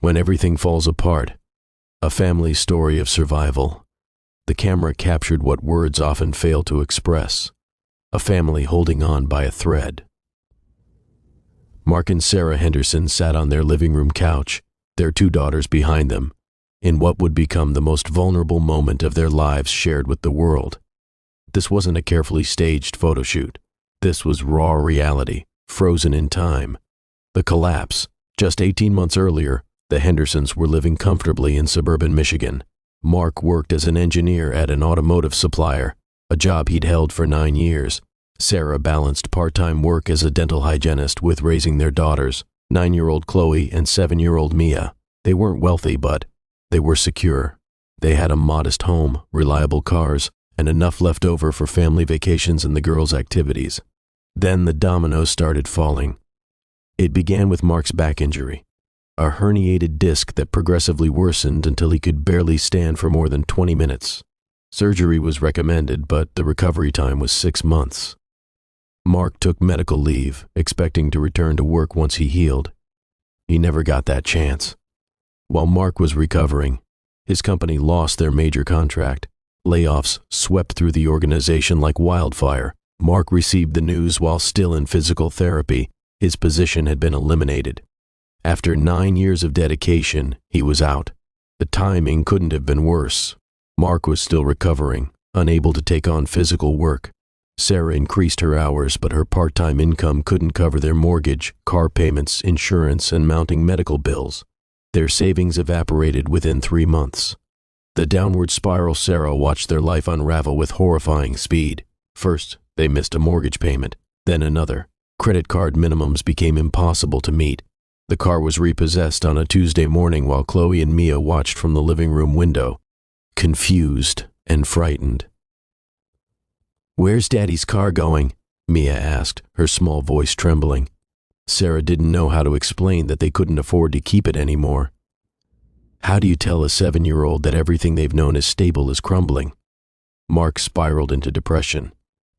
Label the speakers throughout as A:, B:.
A: When everything falls apart, a family story of survival. The camera captured what words often fail to express, a family holding on by a thread. Mark and Sarah Henderson sat on their living room couch, their 2 daughters behind them, in what would become the most vulnerable moment of their lives shared with the world. This wasn't a carefully staged photo shoot. This was raw reality, frozen in time. The collapse. Just 18 months earlier, the Hendersons were living comfortably in suburban Michigan. Mark worked as an engineer at an automotive supplier, a job he'd held for 9 years. Sarah balanced part-time work as a dental hygienist with raising their daughters, 9-year-old Chloe and 7-year-old Mia. They weren't wealthy, but they were secure. They had a modest home, reliable cars, and enough left over for family vacations and the girls' activities. Then the dominoes started falling. It began with Mark's back injury, a herniated disc that progressively worsened until he could barely stand for more than 20 minutes. Surgery was recommended, but the recovery time was 6 months. Mark took medical leave, expecting to return to work once he healed. He never got that chance. While Mark was recovering, his company lost their major contract. Layoffs swept through the organization like wildfire. Mark received the news while still in physical therapy. His position had been eliminated. After 9 years of dedication, he was out. The timing couldn't have been worse. Mark was still recovering, unable to take on physical work. Sarah increased her hours, but her part-time income couldn't cover their mortgage, car payments, insurance, and mounting medical bills. Their savings evaporated within 3 months. The downward spiral Sarah watched their life unravel with horrifying speed. First, they missed a mortgage payment, then another. Credit card minimums became impossible to meet. The car was repossessed on a Tuesday morning while Chloe and Mia watched from the living room window, confused and frightened. "Where's Daddy's car going?" Mia asked, her small voice trembling. Sarah didn't know how to explain that they couldn't afford to keep it anymore. How do you tell a 7-year-old that everything they've known as stable is crumbling? Mark spiraled into depression.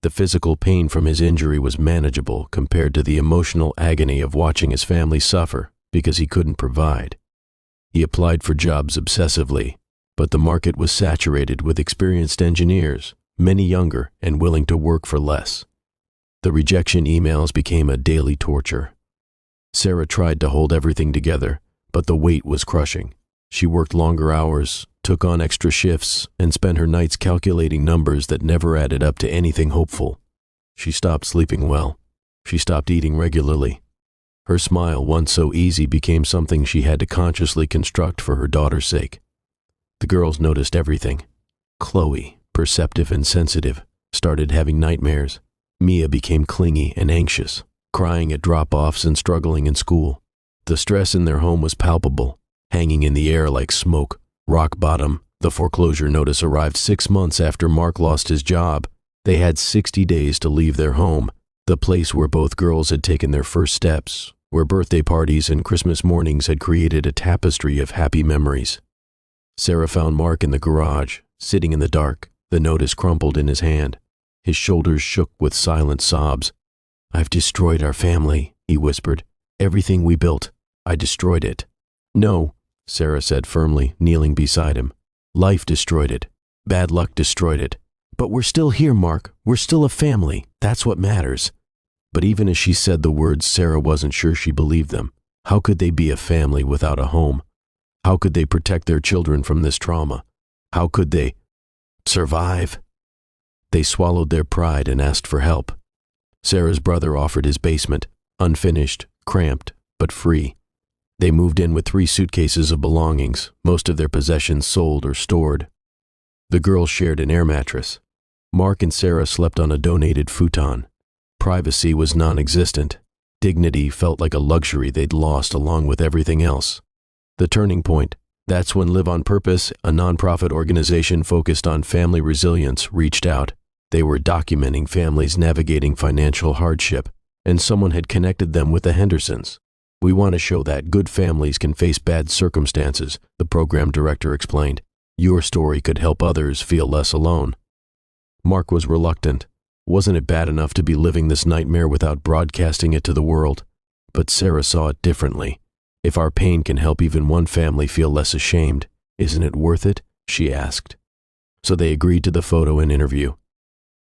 A: The physical pain from his injury was manageable compared to the emotional agony of watching his family suffer because he couldn't provide. He applied for jobs obsessively, but the market was saturated with experienced engineers, many younger and willing to work for less. The rejection emails became a daily torture. Sarah tried to hold everything together, but the weight was crushing. She worked longer hours, took on extra shifts, and spent her nights calculating numbers that never added up to anything hopeful. She stopped sleeping well. She stopped eating regularly. Her smile, once so easy, became something she had to consciously construct for her daughter's sake. The girls noticed everything. Chloe, perceptive and sensitive, started having nightmares. Mia became clingy and anxious, crying at drop-offs and struggling in school. The stress in their home was palpable, hanging in the air like smoke. Rock bottom. The foreclosure notice arrived 6 months after Mark lost his job. They had 60 days to leave their home, the place where both girls had taken their first steps, where birthday parties and Christmas mornings had created a tapestry of happy memories. Sarah found Mark in the garage, sitting in the dark, the notice crumpled in his hand. His shoulders shook with silent sobs. "I've destroyed our family," he whispered. "Everything we built. I destroyed it." "No," Sarah said firmly, kneeling beside him. "Life destroyed it. Bad luck destroyed it. But we're still here, Mark. We're still a family. That's what matters." But even as she said the words, Sarah wasn't sure she believed them. How could they be a family without a home? How could they protect their children from this trauma? How could they survive? They swallowed their pride and asked for help. Sarah's brother offered his basement, unfinished, cramped, but free. They moved in with 3 suitcases of belongings, most of their possessions sold or stored. The girls shared an air mattress. Mark and Sarah slept on a donated futon. Privacy was non-existent. Dignity felt like a luxury they'd lost along with everything else. The turning point. That's when Live on Purpose, a nonprofit organization focused on family resilience, reached out. They were documenting families navigating financial hardship, and someone had connected them with the Hendersons. "We want to show that good families can face bad circumstances," the program director explained. "Your story could help others feel less alone." Mark was reluctant. Wasn't it bad enough to be living this nightmare without broadcasting it to the world? But Sarah saw it differently. If our pain can help even one family feel less ashamed, isn't it worth it? She asked. So they agreed to the photo and interview.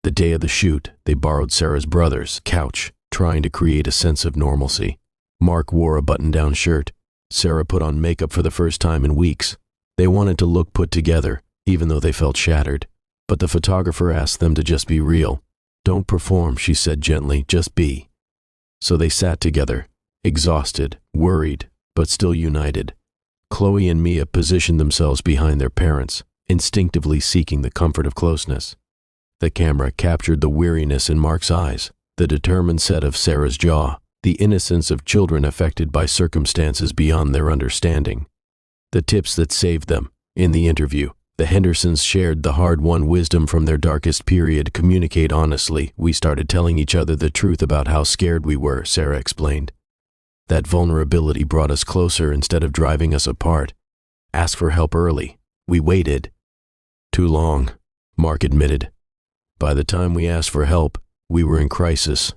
A: The day of the shoot, they borrowed Sarah's brother's couch, trying to create a sense of normalcy. Mark wore a button-down shirt. Sarah put on makeup for the first time in weeks. They wanted to look put together, even though they felt shattered. But the photographer asked them to just be real. Don't perform, she said gently, just be. So they sat together, exhausted, worried, but still united. Chloe and Mia positioned themselves behind their parents, instinctively seeking the comfort of closeness. The camera captured the weariness in Mark's eyes, the determined set of Sarah's jaw, the innocence of children affected by circumstances beyond their understanding. The tips that saved them. In the interview, the Hendersons shared the hard-won wisdom from their darkest period. Communicate honestly. We started telling each other the truth about how scared we were, Sarah explained. That vulnerability brought us closer instead of driving us apart. Ask for help early. We waited. Too long, Mark admitted. By the time we asked for help, we were in crisis.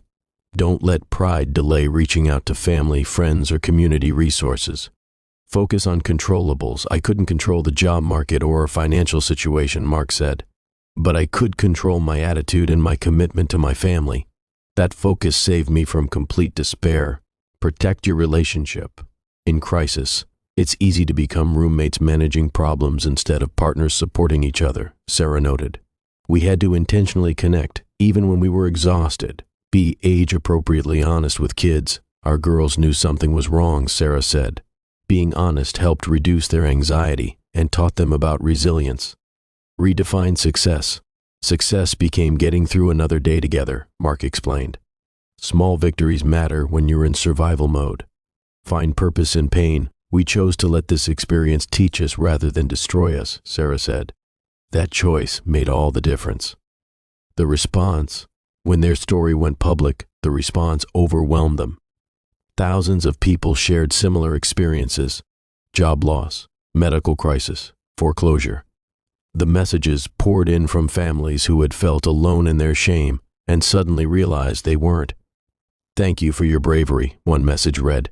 A: Don't let pride delay reaching out to family, friends, or community resources. Focus on controllables. I couldn't control the job market or our financial situation, Mark said. But I could control my attitude and my commitment to my family. That focus saved me from complete despair. Protect your relationship. In crisis, it's easy to become roommates managing problems instead of partners supporting each other, Sarah noted. We had to intentionally connect, even when we were exhausted. Be age-appropriately honest with kids. Our girls knew something was wrong, Sarah said. Being honest helped reduce their anxiety and taught them about resilience. Redefine success. Success became getting through another day together, Mark explained. Small victories matter when you're in survival mode. Find purpose in pain. We chose to let this experience teach us rather than destroy us, Sarah said. That choice made all the difference. The response. When their story went public, the response overwhelmed them. Thousands of people shared similar experiences: job loss, medical crisis, foreclosure. The messages poured in from families who had felt alone in their shame and suddenly realized they weren't. Thank you for your bravery, one message read.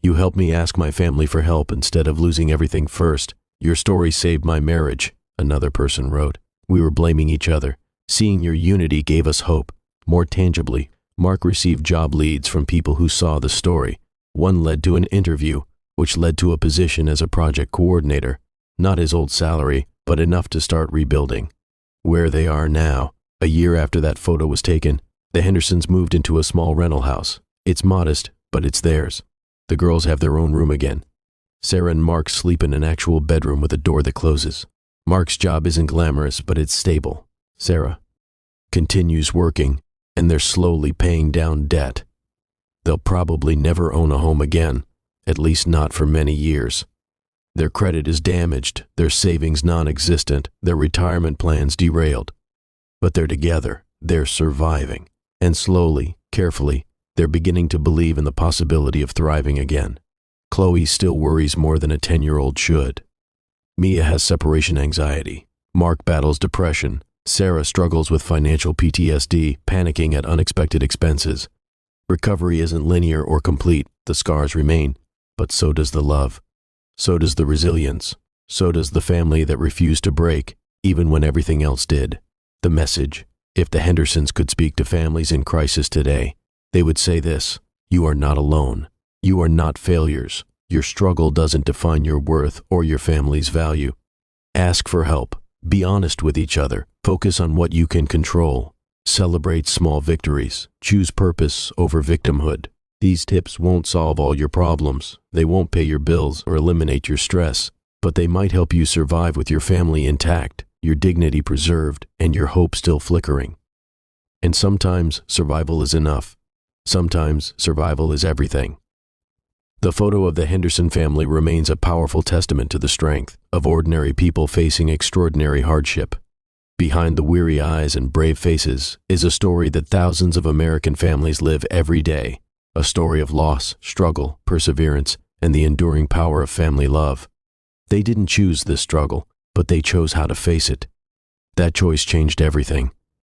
A: You helped me ask my family for help instead of losing everything first. Your story saved my marriage, another person wrote. We were blaming each other. Seeing your unity gave us hope. More tangibly, Mark received job leads from people who saw the story. One led to an interview, which led to a position as a project coordinator. Not his old salary, but enough to start rebuilding. Where they are now, a year after that photo was taken, the Hendersons moved into a small rental house. It's modest, but it's theirs. The girls have their own room again. Sarah and Mark sleep in an actual bedroom with a door that closes. Mark's job isn't glamorous, but it's stable. Sarah continues working, and they're slowly paying down debt. They'll probably never own a home again, at least not for many years. Their credit is damaged, their savings non-existent, their retirement plans derailed. But they're together, they're surviving, and slowly, carefully, they're beginning to believe in the possibility of thriving again. Chloe still worries more than a 10-year-old should. Mia has separation anxiety. Mark battles depression. Sarah struggles with financial PTSD, panicking at unexpected expenses. Recovery isn't linear or complete. The scars remain, but so does the love. So does the resilience. So does the family that refused to break, even when everything else did. The message: if the Hendersons could speak to families in crisis today, they would say this: you are not alone. You are not failures. Your struggle doesn't define your worth or your family's value. Ask for help. Be honest with each other. Focus on what you can control. Celebrate small victories. Choose purpose over victimhood. These tips won't solve all your problems. They won't pay your bills or eliminate your stress, but they might help you survive with your family intact, your dignity preserved, and your hope still flickering. And sometimes survival is enough. Sometimes survival is everything. The photo of the Henderson family remains a powerful testament to the strength of ordinary people facing extraordinary hardship. Behind the weary eyes and brave faces is a story that thousands of American families live every day, a story of loss, struggle, perseverance, and the enduring power of family love. They didn't choose this struggle, but they chose how to face it. That choice changed everything.